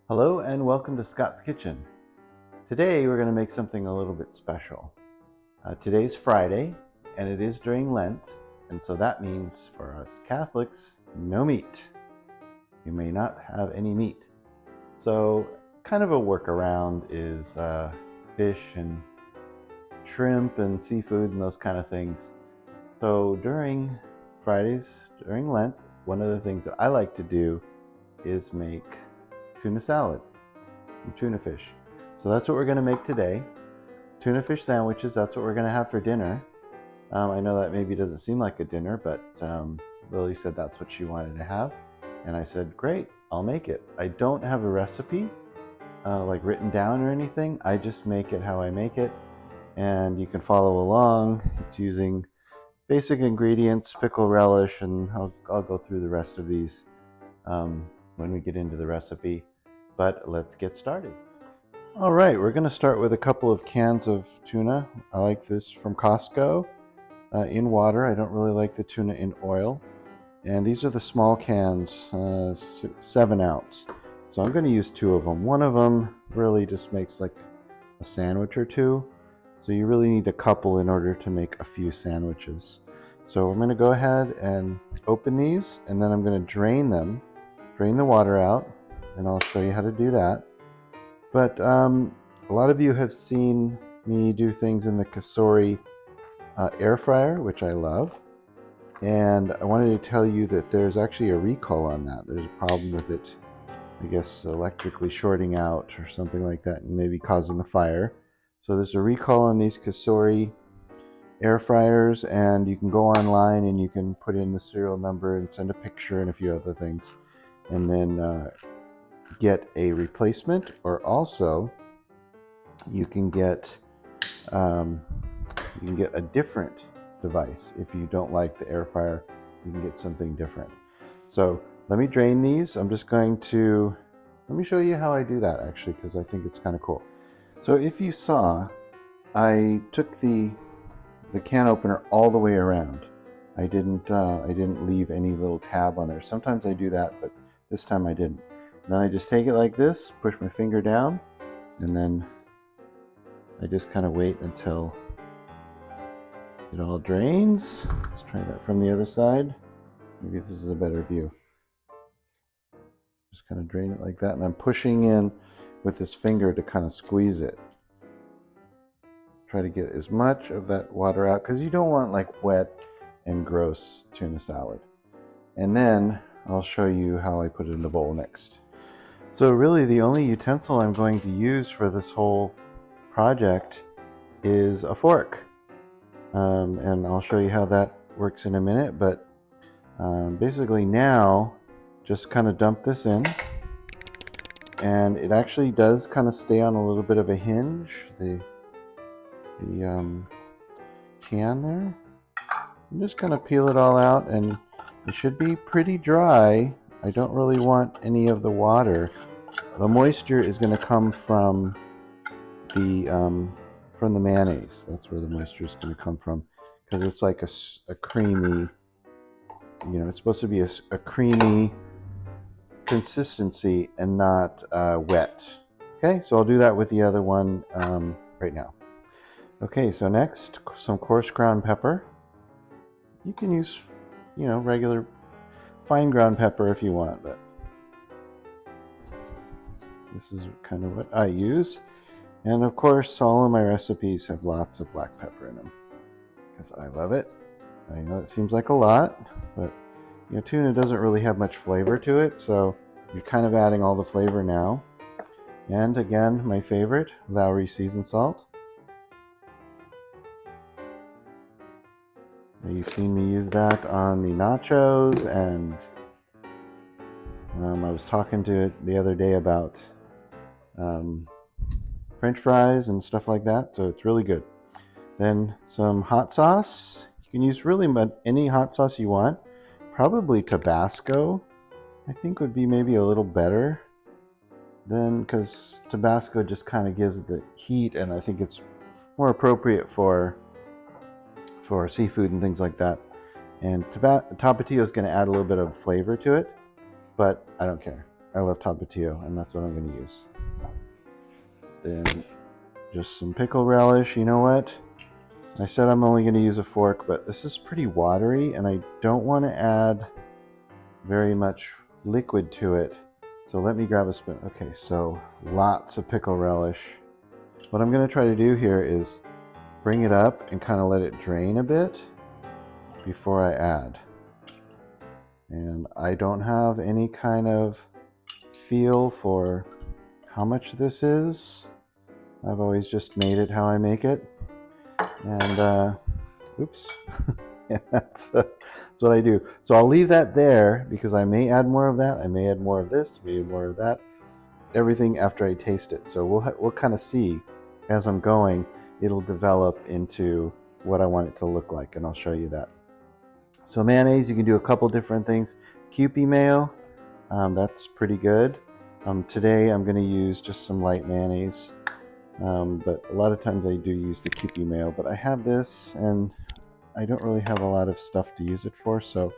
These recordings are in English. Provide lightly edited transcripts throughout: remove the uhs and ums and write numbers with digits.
Hello and welcome to Scott's Kitchen. Today we're going to make something a little bit special. Today's Friday and it is during Lent, and so that means for us Catholics, no meat. You may not have any meat. So kind of a workaround is fish and shrimp and seafood and those kind of things. So during Fridays, during Lent, one of the things that I like to do is make tuna salad and tuna fish. So that's what we're going to make today. Tuna fish sandwiches, that's what we're going to have for dinner. I know that maybe doesn't seem like a dinner, but Lily said that's what she wanted to have. And I said, great, I'll make it. I don't have a recipe like written down or anything. I just make it how I make it. And you can follow along. It's using basic ingredients, pickle relish, and I'll go through the rest of these when we get into the recipe. But let's get started. All right, we're going to start with a couple of cans of tuna. I like this from Costco in water. I don't really like the tuna in oil. And these are the small cans, 7 ounce. So I'm going to use 2 of them. One of them really just makes like a sandwich or two. So you really need a couple in order to make a few sandwiches. So I'm going to go ahead and open these, and then I'm going to drain them, drain the water out, and I'll show you how to do that. But a lot of you have seen me do things in the Kasori air fryer, which I love. And I wanted to tell you that there's actually a recall on that. There's a problem with it, I guess, electrically shorting out or something like that and maybe causing a fire. So there's a recall on these Kasori air fryers, and you can go online and you can put in the serial number and send a picture and a few other things, and then get a replacement. Or also you can get a different device. If you don't like the air fryer, you can get something different. So let me drain these. I'm just going to let me show you how I do that, actually, because I think it's kind of cool. So if you saw, I took the can opener all the way around. I didn't leave any little tab on there. Sometimes I do that, but this time I didn't. And then I just take it like this, push my finger down, and then I just kind of wait until it all drains. Let's try that from the other side. Maybe this is a better view. Just kind of drain it like that, and I'm pushing in with this finger to kind of squeeze it. Try to get as much of that water out, because you don't want like wet and gross tuna salad. And then I'll show you how I put it in the bowl next. So really the only utensil I'm going to use for this whole project is a fork. And I'll show you how that works in a minute, but basically now just kind of dump this in, and it actually does kind of stay on a little bit of a hinge, the can there. And just kind of peel it all out, and it should be pretty dry. I don't really want any of the water. The moisture is going to come from the mayonnaise. That's where the moisture is going to come from, because it's like a creamy, it's supposed to be a creamy consistency and not wet. Okay, so I'll do that with the other one right now. Okay, so next, some coarse ground pepper. You can use, regular fine ground pepper if you want, but this is kind of what I use. And of course, all of my recipes have lots of black pepper in them, because I love it. I know it seems like a lot, but tuna doesn't really have much flavor to it, so you're kind of adding all the flavor now. And again, my favorite, Lowry seasoned salt. Now, you've seen me use that on the nachos, and I was talking to it the other day about French fries and stuff like that, so it's really good. Then some hot sauce. You can use really any hot sauce you want. Probably Tabasco, I think, would be maybe a little better than, because Tabasco just kind of gives the heat, and I think it's more appropriate for seafood and things like that. And Tapatio is going to add a little bit of flavor to it, but I don't care. I love tapatio, and that's what I'm going to use. Then just some pickle relish. You know what? I said I'm only going to use a fork, but this is pretty watery, and I don't want to add very much liquid to it. So let me grab a spoon. Okay, so lots of pickle relish. What I'm going to try to do here is bring it up and kind of let it drain a bit before I add. And I don't have any kind of feel for how much this is. I've always just made it how I make it. And oops. Yeah, that's what I do. So I'll leave that there because I may add more of that. I may add more of this, maybe more of that. Everything after I taste it. So we'll kind of see as I'm going. It'll develop into what I want it to look like, and I'll show you that. So mayonnaise, you can do a couple different things. Kewpie mayo, that's pretty good. Today I'm going to use just some light mayonnaise, but a lot of times I do use the Kewpie mayo. But I have this, and I don't really have a lot of stuff to use it for, so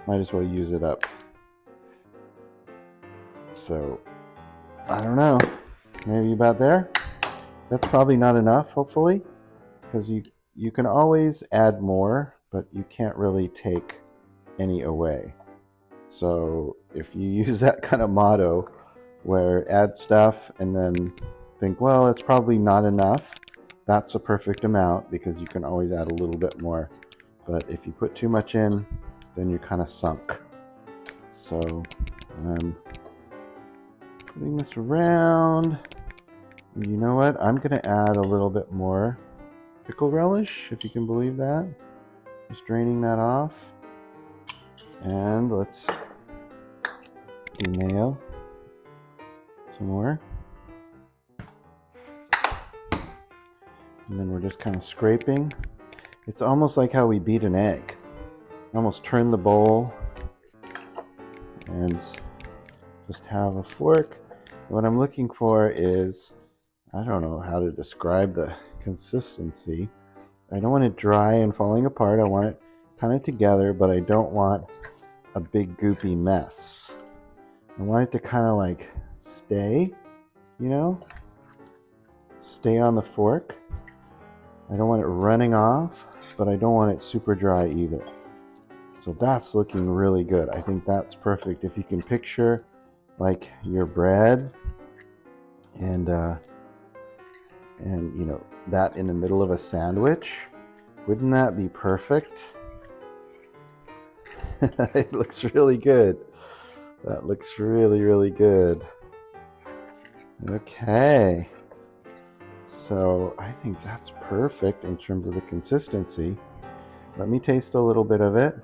might as well use it up. So I don't know, maybe about there. That's probably not enough, hopefully, because you can always add more, but you can't really take any away. So if you use that kind of motto where add stuff and then think, well, it's probably not enough, that's a perfect amount because you can always add a little bit more. But if you put too much in, then you're kind of sunk. So I'm putting this around. And you know what? I'm going to add a little bit more pickle relish, if you can believe that. Just draining that off. And let's do mayo. Some more. And then we're just kind of scraping. It's almost like how we beat an egg. Almost turn the bowl and just have a fork. What I'm looking for is, I don't know how to describe the consistency. I don't want it dry and falling apart. I want it kind of together, but I don't want a big goopy mess. I want it to kind of like stay, you know, stay on the fork. I don't want it running off, but I don't want it super dry either. So that's looking really good. I think that's perfect. If you can picture like your bread and you know, that in the middle of a sandwich, wouldn't that be perfect? It looks really good. That looks really, really good. Okay. So I think that's perfect in terms of the consistency. Let me taste a little bit of it.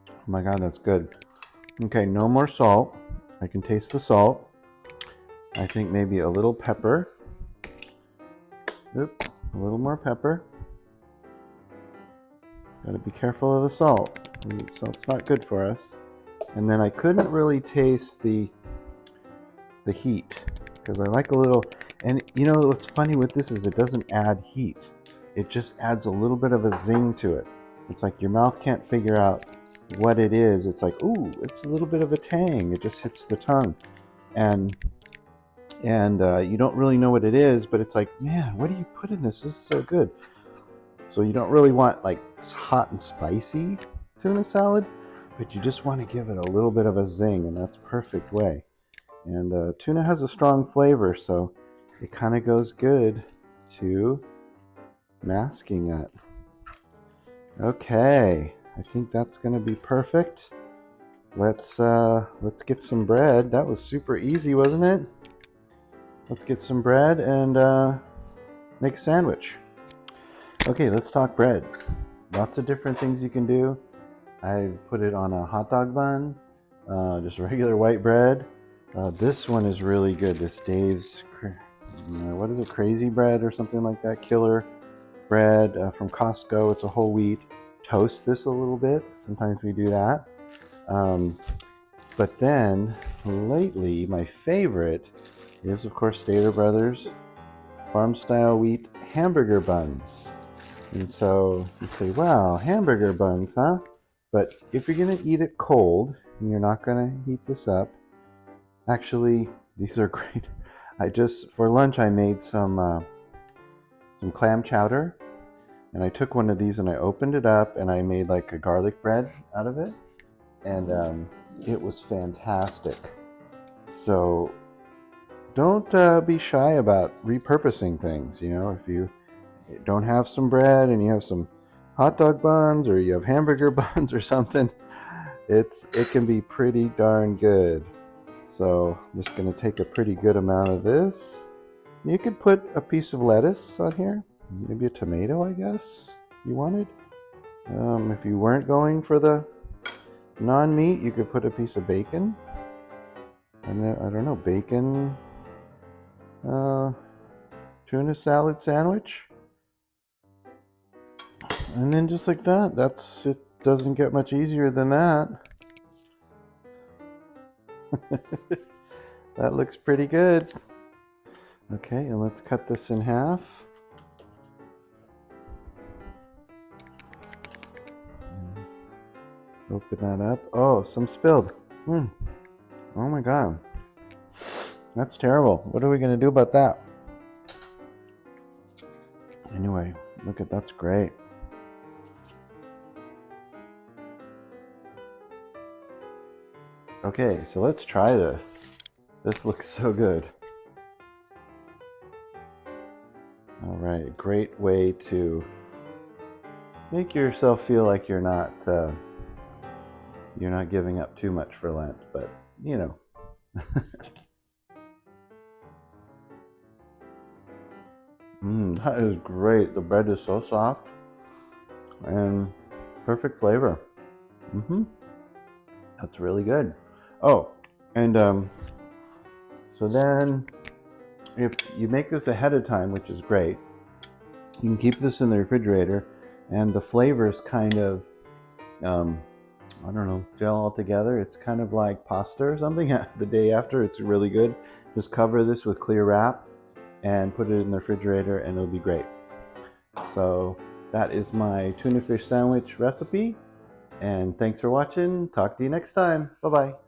Oh my God, that's good. Okay, no more salt. I can taste the salt. I think maybe a little pepper. Oop, a little more pepper. Gotta be careful of the salt. Salt's not good for us. And then I couldn't really taste the heat because I like a little, and you know what's funny with this is it doesn't add heat. It just adds a little bit of a zing to it. It's like your mouth can't figure out what it is. It's like, ooh, it's a little bit of a tang. It just hits the tongue. And you don't really know what it is, but it's like, man, what do you put in this? This is so good. So you don't really want like hot and spicy tuna salad, but you just want to give it a little bit of a zing, and that's perfect way. And tuna has a strong flavor, so it kind of goes good to masking it. Okay, I think that's going to be perfect. Let's get some bread. That was super easy, wasn't it? Let's get some bread and make a sandwich. Okay, let's talk bread. Lots of different things you can do. I've put it on a hot dog bun, just regular white bread. This one is really good. This Dave's, what is it, Crazy Bread or something like that? Killer bread from Costco. It's a whole wheat. Toast this a little bit. Sometimes we do that. But then lately, my favorite is, of course, Stater Brothers farm style wheat hamburger buns. And so you say, wow, hamburger buns, huh? But if you're gonna eat it cold and you're not gonna heat this up, actually, these are great. For lunch, I made some clam chowder, and I took one of these and I opened it up and I made like a garlic bread out of it, and it was fantastic. So don't be shy about repurposing things. You know, if you don't have some bread and you have some hot dog buns or you have hamburger buns or something, it can be pretty darn good. So I'm just going to take a pretty good amount of this. You could put a piece of lettuce on here, maybe a tomato, I guess, if you wanted. If you weren't going for the non-meat, you could put a piece of bacon. And I don't know, bacon, tuna salad sandwich. And then just like that, it doesn't get much easier than that. That looks pretty good. Okay, and let's cut this in half. And open that up. Oh, some spilled. Oh my God. That's terrible. What are we going to do about that? Anyway, look at that's great. Okay, so let's try this. This looks so good. All right, great way to make yourself feel like you're not giving up too much for Lent, but you know. That is great. The bread is so soft and perfect flavor. That's really good. Oh, and so then if you make this ahead of time, which is great, you can keep this in the refrigerator and the flavors kind of, I don't know, gel all together. It's kind of like pasta or something. The day after, it's really good. Just cover this with clear wrap and put it in the refrigerator and it'll be great. So that is my tuna fish sandwich recipe. And thanks for watching. Talk to you next time. Bye-bye.